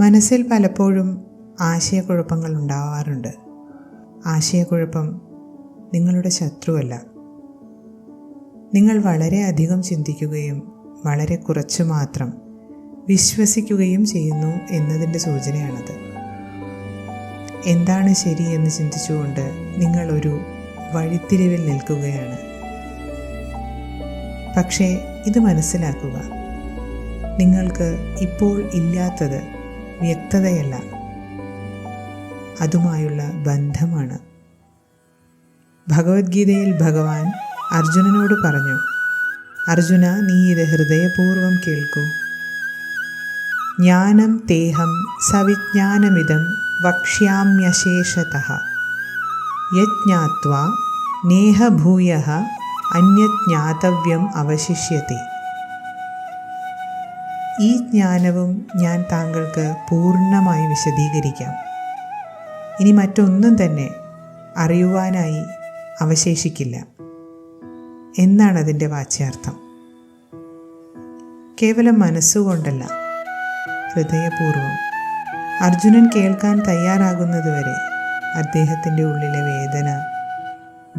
മനസ്സിൽ പലപ്പോഴും ആശയക്കുഴപ്പങ്ങൾ ഉണ്ടാവാറുണ്ട്. ആശയക്കുഴപ്പം നിങ്ങളുടെ ശത്രുവല്ല. നിങ്ങൾ വളരെയധികം ചിന്തിക്കുകയും വളരെ കുറച്ചു മാത്രം വിശ്വസിക്കുകയും ചെയ്യുന്നു എന്നതിൻ്റെ സൂചനയാണത്. എന്താണ് ശരി എന്ന് ചിന്തിച്ചുകൊണ്ട് നിങ്ങൾ ഒരു വഴിത്തിരിവിൽ നിൽക്കുകയാണ്. പക്ഷേ ഇത് മനസ്സിലാക്കുക, നിങ്ങൾക്ക് ഇപ്പോൾ ഇല്ലാത്തത് വ്യക്തതയല്ല, അതുമായുള്ള ബന്ധമാണ്. ഭഗവത്ഗീതയിൽ ഭഗവാൻ അർജുനനോട് പറഞ്ഞു, അർജുന, നീ ഇത് ഹൃദയപൂർവ്വം കേൾക്കൂ. ജ്ഞാനം തേഹം സവിജ്ഞാനമിദം വക്ഷ്യാമ്യശേഷതഃ യജ്ഞാത്വാ നേഹ ഭൂയഃ അന്യജ്ഞാതവ്യം അവശിഷ്യത്തെ. ഈ ജ്ഞാനവും ഞാൻ താങ്കൾക്ക് പൂർണ്ണമായി വിശദീകരിക്കാം. ഇനി മറ്റൊന്നും തന്നെ അറിയുവാനായി അവശേഷിക്കില്ല എന്നാണ് അതിൻ്റെ വാച്യാർത്ഥം. കേവലം മനസ്സുകൊണ്ടല്ല, ഹൃദയപൂർവ്വം അർജുനൻ കേൾക്കാൻ തയ്യാറാകുന്നതുവരെ അദ്ദേഹത്തിൻ്റെ ഉള്ളിലെ വേദന,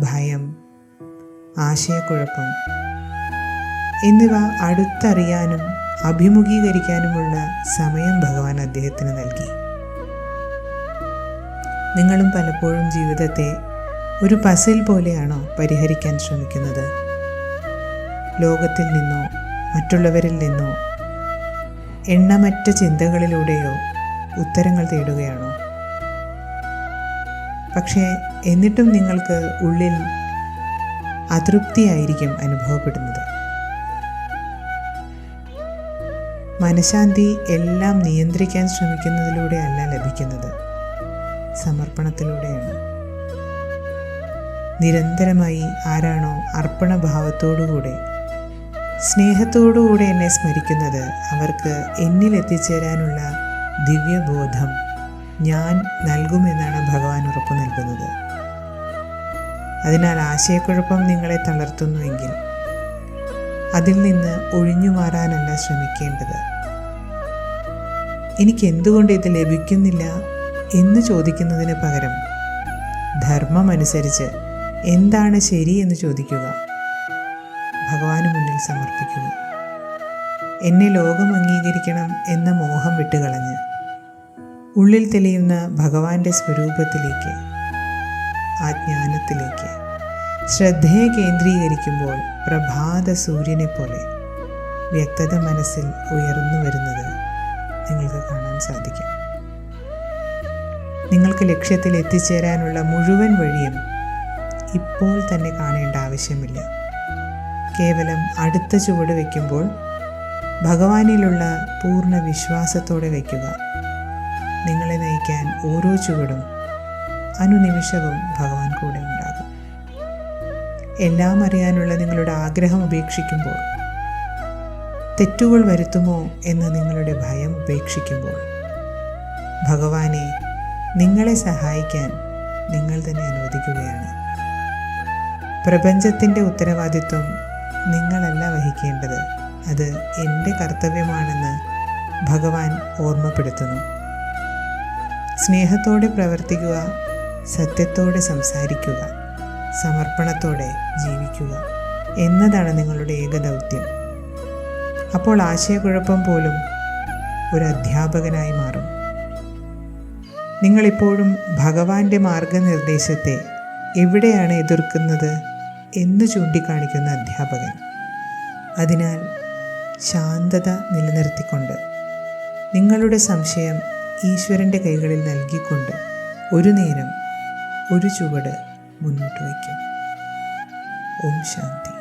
ഭയം, ആശയക്കുഴപ്പം എന്നിവ അടുത്തറിയാനും അഭിമുഖീകരിക്കാനുമുള്ള സമയം ഭഗവാൻ അദ്ദേഹത്തിന് നൽകി. നിങ്ങളും പലപ്പോഴും ജീവിതത്തെ ഒരു പസിൽ പോലെയാണോ പരിഹരിക്കാൻ ശ്രമിക്കുന്നത്? ലോകത്തിൽ നിന്നോ മറ്റുള്ളവരിൽ നിന്നോ എണ്ണമറ്റ ചിന്തകളിലൂടെയോ ഉത്തരങ്ങൾ തേടുകയാണോ? പക്ഷേ എന്നിട്ടും നിങ്ങൾക്ക് ഉള്ളിൽ അതൃപ്തിയായിരിക്കും അനുഭവപ്പെടുന്നത്. മനഃശാന്തി എല്ലാം നിയന്ത്രിക്കാൻ ശ്രമിക്കുന്നതിലൂടെയല്ല ലഭിക്കുന്നത്, സമർപ്പണത്തിലൂടെയാണ്. നിരന്തരമായി ആരാണോ അർപ്പണഭാവത്തോടുകൂടെ സ്നേഹത്തോടുകൂടെ എന്നെ സ്മരിക്കുന്നത്, അവർക്ക് എന്നിൽ എത്തിച്ചേരാനുള്ള ദിവ്യബോധം ഞാൻ നൽകുമെന്നാണ് ഭഗവാൻ ഉറപ്പു നൽകുന്നത്. അതിനാൽ ആശയക്കുഴപ്പം നിങ്ങളെ തളർത്തുന്നുവെങ്കിൽ അതിൽ നിന്ന് ഒഴിഞ്ഞു മാറാനല്ല ശ്രമിക്കേണ്ടത്. എനിക്കെന്തുകൊണ്ട് ഇത് ലഭിക്കുന്നില്ല എന്ന് ചോദിക്കുന്നതിന് പകരം ധർമ്മമനുസരിച്ച് എന്താണ് ശരി എന്ന് ചോദിക്കുക, ഭഗവാന് മുന്നിൽ സമർപ്പിക്കുക. എന്നെ ലോകം അംഗീകരിക്കണം എന്ന മോഹം വിട്ടുകളഞ്ഞ് ഉള്ളിൽ തെളിയുന്ന ഭഗവാന്റെ സ്വരൂപത്തിലേക്ക്, ആ ജ്ഞാനത്തിലേക്ക് ശ്രദ്ധയെ കേന്ദ്രീകരിക്കുമ്പോൾ പ്രഭാത സൂര്യനെ പോലെ വ്യക്തത മനസ്സിൽ ഉയർന്നു വരുന്നത് നിങ്ങൾക്ക് കാണാൻ സാധിക്കും. നിങ്ങൾക്ക് ലക്ഷ്യത്തിൽ എത്തിച്ചേരാനുള്ള മുഴുവൻ വഴിയും ഇപ്പോൾ തന്നെ കാണേണ്ട ആവശ്യമില്ല. കേവലം അടുത്ത ചുവട് വയ്ക്കുമ്പോൾ ഭഗവാനിലുള്ള പൂർണ്ണ വിശ്വാസത്തോടെ വയ്ക്കുക. നിങ്ങളെ നയിക്കാൻ ഓരോ ചുവടും അനുനിമിഷവും ഭഗവാൻ കൂടെ ഉണ്ടാകും. എല്ലാം അറിയാനുള്ള നിങ്ങളുടെ ആഗ്രഹം ഉപേക്ഷിക്കുമ്പോൾ, തെറ്റുകൾ വരുത്തുമോ എന്ന നിങ്ങളുടെ ഭയം ഉപേക്ഷിക്കുമ്പോൾ, ഭഗവാനെ നിങ്ങളെ സഹായിക്കാൻ നിങ്ങൾ തന്നെ അനുവദിക്കുകയാണ്. പ്രപഞ്ചത്തിൻ്റെ ഉത്തരവാദിത്വം നിങ്ങളല്ല വഹിക്കേണ്ടത്, അത് എൻ്റെ കർത്തവ്യമാണെന്ന് ഭഗവാൻ ഓർമ്മപ്പെടുത്തുന്നു. സ്നേഹത്തോടെ പ്രവർത്തിക്കുക, സത്യത്തോടെ സംസാരിക്കുക, സമർപ്പണത്തോടെ ജീവിക്കുക എന്നതാണ് നിങ്ങളുടെ ഏകദൗത്യം. അപ്പോൾ ആശയക്കുഴപ്പം പോലും ഒരു അധ്യാപകനായി മാറും. നിങ്ങളിപ്പോഴും ഭഗവാന്റെ മാർഗനിർദ്ദേശത്തെ എവിടെയാണ് എതിർക്കുന്നത് എന്ന് ചൂണ്ടിക്കാണിക്കുന്ന അധ്യാപകൻ. അതിനാൽ ശാന്തത നിലനിർത്തിക്കൊണ്ട് നിങ്ങളുടെ സംശയം ഈശ്വരൻ്റെ കൈകളിൽ നൽകിക്കൊണ്ട് ഒരു നേരം ഒരു ചുവട് മുന്നോട്ട് വയ്ക്കും. ഓം ശാന്തി.